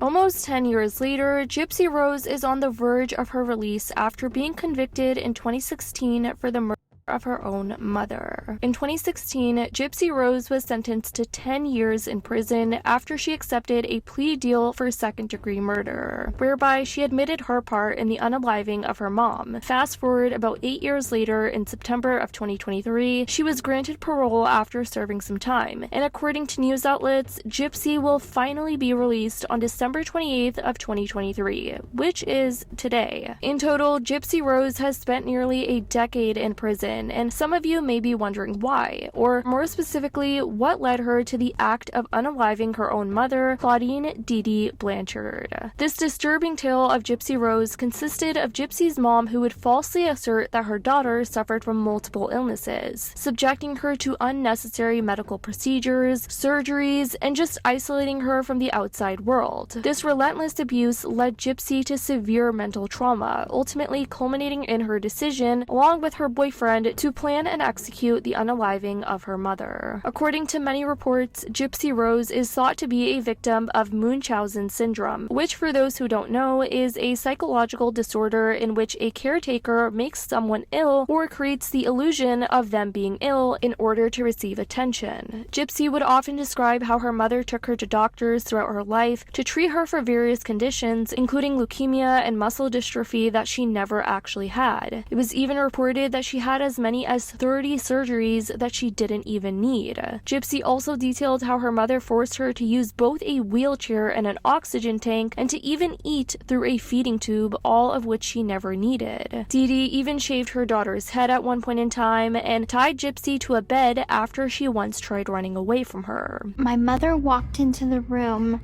Almost 10 years later, Gypsy Rose is on the verge of her release after being convicted in 2016 for the murder of her own mother. In 2016, Gypsy Rose was sentenced to 10 years in prison after she accepted a plea deal for second-degree murder, whereby she admitted her part in the unaliving of her mom. Fast forward about 8 years later, in September of 2023, she was granted parole after serving some time, and according to news outlets, Gypsy will finally be released on December 28th of 2023, which is today. In total, Gypsy Rose has spent nearly a decade in prison, and some of you may be wondering why, or more specifically, what led her to the act of unaliving her own mother, Claudine Dee Dee Blanchard. This disturbing tale of Gypsy Rose consisted of Gypsy's mom who would falsely assert that her daughter suffered from multiple illnesses, subjecting her to unnecessary medical procedures, surgeries, and just isolating her from the outside world. This relentless abuse led Gypsy to severe mental trauma, ultimately culminating in her decision, along with her boyfriend, to plan and execute the unaliving of her mother. According to many reports, Gypsy Rose is thought to be a victim of Munchausen syndrome, which, for those who don't know, is a psychological disorder in which a caretaker makes someone ill or creates the illusion of them being ill in order to receive attention. Gypsy would often describe how her mother took her to doctors throughout her life to treat her for various conditions, including leukemia and muscle dystrophy that she never actually had. It was even reported that she had as many as 30 surgeries that she didn't even need. Gypsy also detailed how her mother forced her to use both a wheelchair and an oxygen tank, and to even eat through a feeding tube, all of which she never needed. Dee Dee even shaved her daughter's head at one point in time and tied Gypsy to a bed after she once tried running away from her. My mother walked into the room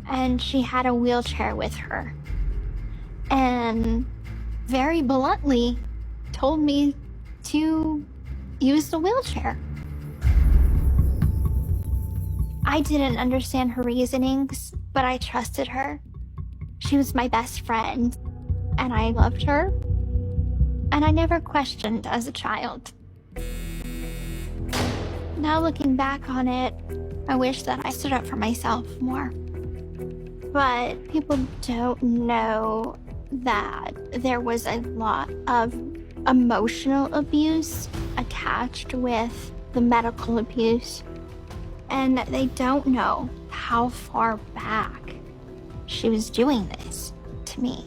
and she had a wheelchair with her, and very bluntly told me to use the wheelchair. I didn't understand her reasonings, but I trusted her. She was my best friend, and I loved her, and I never questioned as a child. Now looking back on it, I wish that I stood up for myself more. But people don't know that there was a lot of emotional abuse attached with the medical abuse, and they don't know how far back she was doing this to me.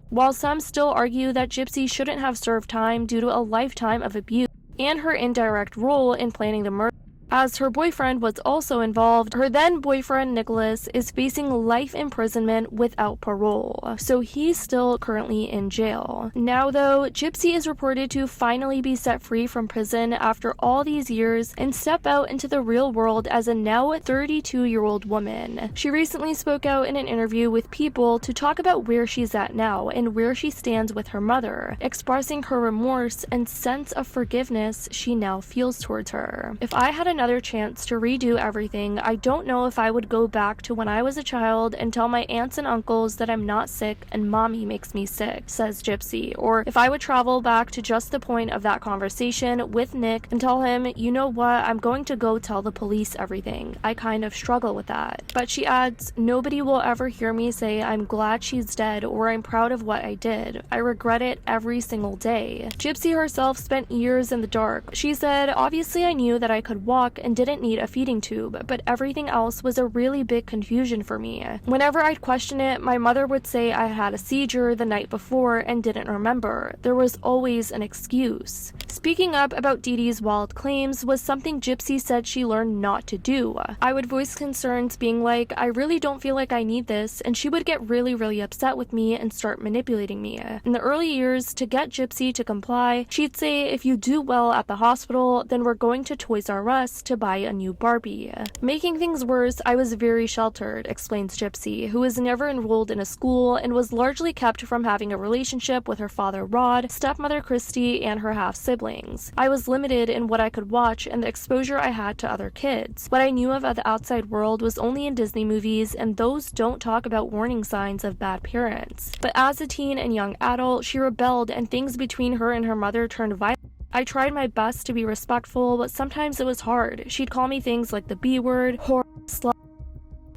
While some still argue that Gypsy shouldn't have served time due to a lifetime of abuse and her indirect role in planning the murder, as her boyfriend was also involved, her then-boyfriend Nicholas is facing life imprisonment without parole, so he's still currently in jail. Now though, Gypsy is reported to finally be set free from prison after all these years and step out into the real world as a now 32-year-old woman. She recently spoke out in an interview with People to talk about where she's at now and where she stands with her mother, expressing her remorse and sense of forgiveness she now feels towards her. If I had another chance to redo everything, I don't know if I would go back to when I was a child and tell my aunts and uncles that I'm not sick and mommy makes me sick, says Gypsy, or if I would travel back to just the point of that conversation with Nick and tell him, you know what, I'm going to go tell the police everything. I kind of struggle with that. But she adds, nobody will ever hear me say I'm glad she's dead or I'm proud of what I did. I regret it every single day. Gypsy herself spent years in the dark. She said, obviously I knew that I could walk and didn't need a feeding tube, but everything else was a really big confusion for me. Whenever I'd question it, my mother would say I had a seizure the night before and didn't remember. There was always an excuse. Speaking up about Dee Dee's wild claims was something Gypsy said she learned not to do. I would voice concerns being like, I really don't feel like I need this, and she would get really upset with me and start manipulating me. In the early years, to get Gypsy to comply, she'd say, if you do well at the hospital, then we're going to Toys R Us to buy a new Barbie. Making things worse, I was very sheltered, explains Gypsy, who was never enrolled in a school and was largely kept from having a relationship with her father Rod, stepmother Christy, and her half-siblings. I was limited in what I could watch and the exposure I had to other kids. What I knew of the outside world was only in Disney movies, and those don't talk about warning signs of bad parents. But as a teen and young adult, she rebelled and things between her and her mother turned violent. I tried my best to be respectful, but sometimes it was hard. She'd call me things like the B word, whore, slut.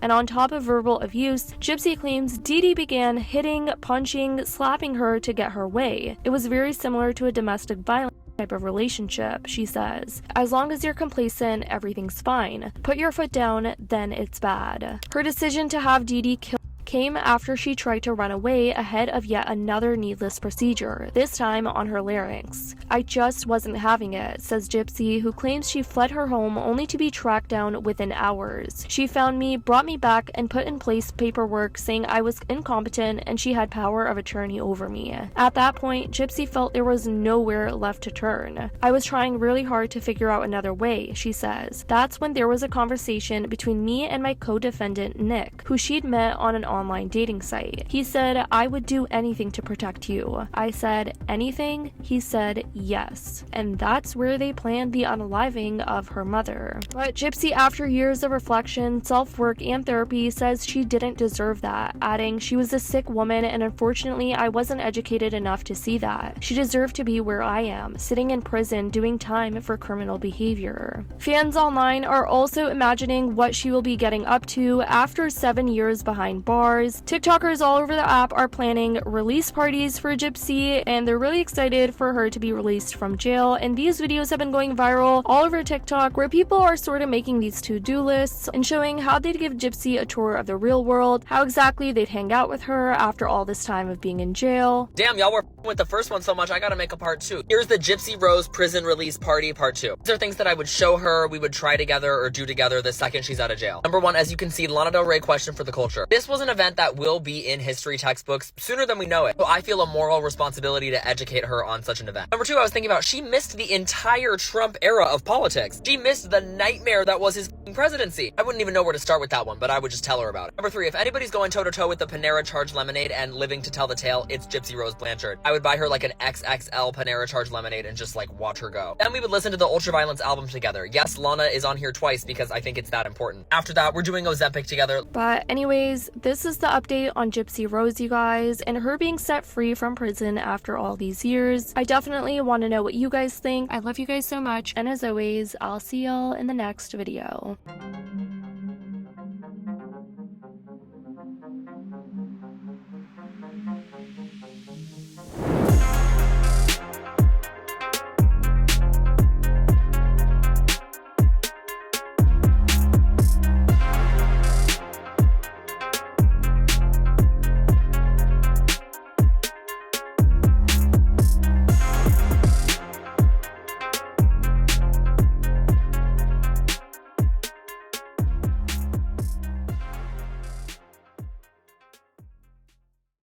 And on top of verbal abuse, Gypsy claims Dee Dee began hitting, punching, slapping her to get her way. It was very similar to a domestic violence type of relationship, she says. As long as you're complacent, everything's fine. Put your foot down, then it's bad. Her decision to have Dee Dee killed came after she tried to run away ahead of yet another needless procedure, this time on her larynx. I just wasn't having it, says Gypsy, who claims she fled her home only to be tracked down within hours. She found me, brought me back, and put in place paperwork saying I was incompetent and she had power of attorney over me. At that point, Gypsy felt there was nowhere left to turn. I was trying really hard to figure out another way, she says. That's when there was a conversation between me and my co-defendant, Nick, who she'd met on an online dating site. He said, I would do anything to protect you. I said, anything? He said, yes. And that's where they planned the unaliving of her mother. But Gypsy, after years of reflection, self-work, and therapy, says she didn't deserve that, adding, she was a sick woman and unfortunately I wasn't educated enough to see that. She deserved to be where I am, sitting in prison doing time for criminal behavior. Fans online are also imagining what she will be getting up to after 7 years behind bars. TikTokers all over the app are planning release parties for Gypsy, and they're really excited for her to be released from jail. And these videos have been going viral all over TikTok, where people are sort of making these to-do lists and showing how they'd give Gypsy a tour of the real world, how exactly they'd hang out with her after all this time of being in jail. Damn, y'all were with the first one so much, I gotta make a part 2. Here's the Gypsy Rose prison release party part 2. These are things that I would show her, we would try together or do together the second she's out of jail. Number 1, as you can see, Lana Del Rey question for the culture. This was an event that will be in history textbooks sooner than we know it, so I feel a moral responsibility to educate her on such an event. Number 2, I was thinking about, she missed the entire Trump era of politics. She missed the nightmare that was his presidency. I wouldn't even know where to start with that one, but I would just tell her about it. Number 3, if anybody's going toe-to-toe with the Panera Charged Lemonade and living to tell the tale, it's Gypsy Rose Blanchard. I would buy her like an XXL Panera Charged Lemonade and just like watch her go. Then we would listen to the Ultraviolence album together. Yes, Lana is on here twice because I think it's that important. After that, we're doing Ozempic together. But anyways, this is the update on Gypsy Rose, you guys, and her being set free from prison after all these years. I definitely want to know what you guys think. I love you guys so much, and as always, I'll see y'all in the next video.